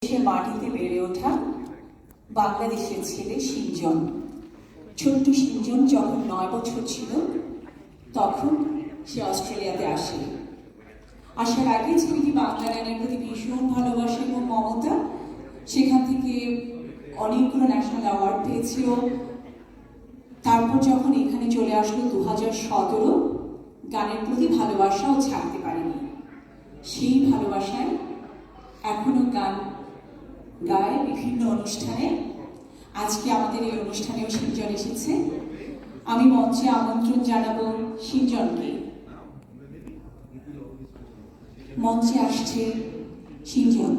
দেশের মাটিতে বেড়ে ওঠা বাংলাদেশের ছেলে সিঞ্জন। ছোট্ট সিঞ্জন যখন 9 বছর ছিল তখন সে অস্ট্রেলিয়াতে আসে। আসার আগে ছেলেটি বাংলা গানের প্রতি ভীষণ ভালোবাসা এবং মমতা। সেখান থেকে অনেকগুলো ন্যাশনাল অ্যাওয়ার্ড পেয়েছিল। তারপর যখন এখানে চলে আসলো 2017, গানের প্রতি ভালোবাসাও ছাড়তে পারেনি। সেই ভালোবাসায় এখনো গান গায় বিভিন্ন অনুষ্ঠানে। আজকে আমাদের এই অনুষ্ঠানেও সিঞ্জন এসেছে। আমি মঞ্চে আমন্ত্রণ জানাবো সিঞ্জনকে। মঞ্চে আসছে সিঞ্জন।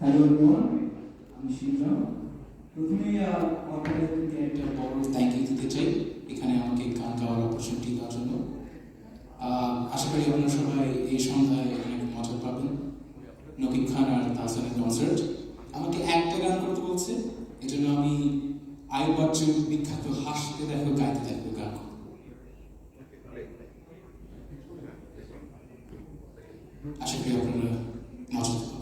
হ্যালো এভরিওয়ান, আমি সিঞ্জন। প্রথমেই আপনাদেরকে একটা বড় থ্যাংক ইউ দিতে চাই এখানে আমাকে গান গাওয়ার অপরচুনিটি দেওয়ার জন্য। আশা করি আপনারা সবাই এই সন্ধ্যায় অনেক মজা পাবেন। নকিব খান আর তাহসানের কনসার্ট। আমাকে একটা গান করতে বলছে, এই জন্য আমি আয়ুব বাচ্চুর বিখ্যাত হাসতে দেখো গাইতে দেখো গান। আশা করি আপনারা মজা পাবেন।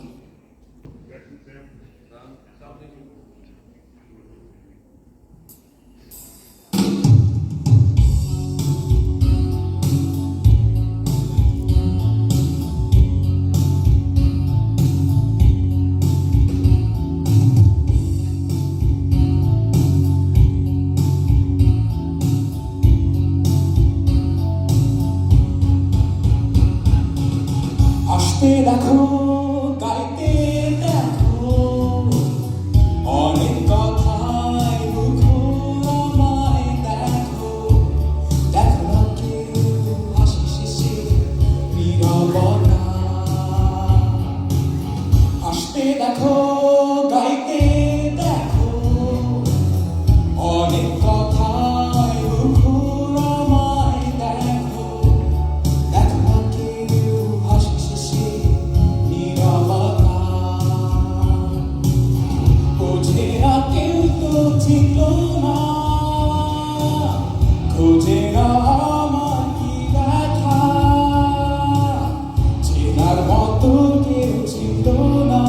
আসতে দেখো গাইতে দেখো অনেক কথায় মুখো আমায় দেখো। দেখো না কেউ হাসি শেষে নীরবতা। আসতে দেখো গাইতে দেখো অনেক কথায় মুখো আমায় দেখো। দেখো না কেউ হাসি শেষে নীরবতা। খোঁজে না কেউ তো ছিল না, খোঁজে না আমার কি ব্যথা। চেনার মতো কেউ ছিল না,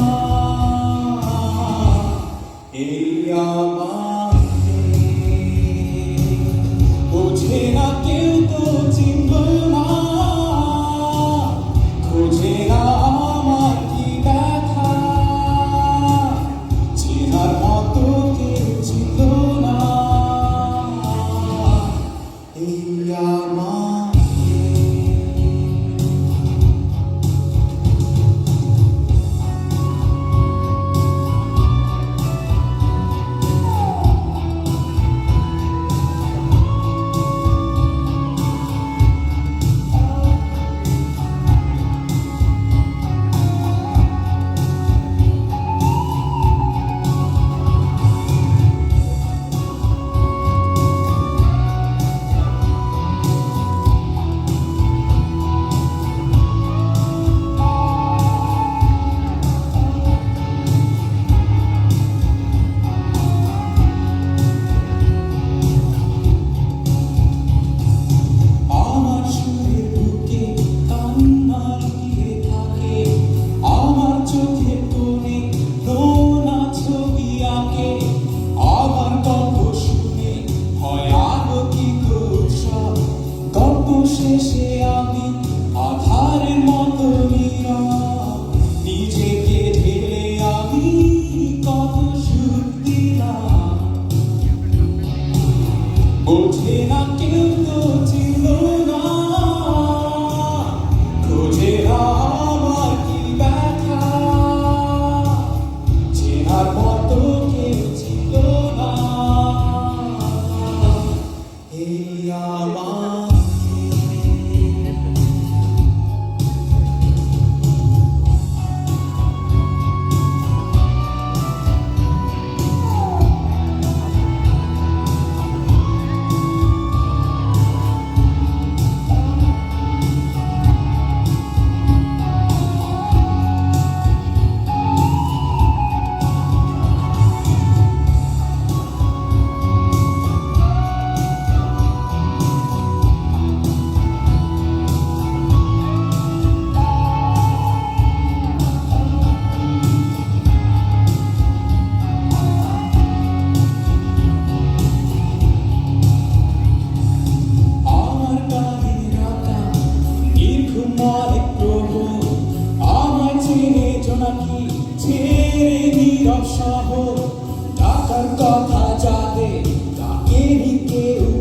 নীরব শহর, ঢাকার কথা যাদের তাকেরই কেউ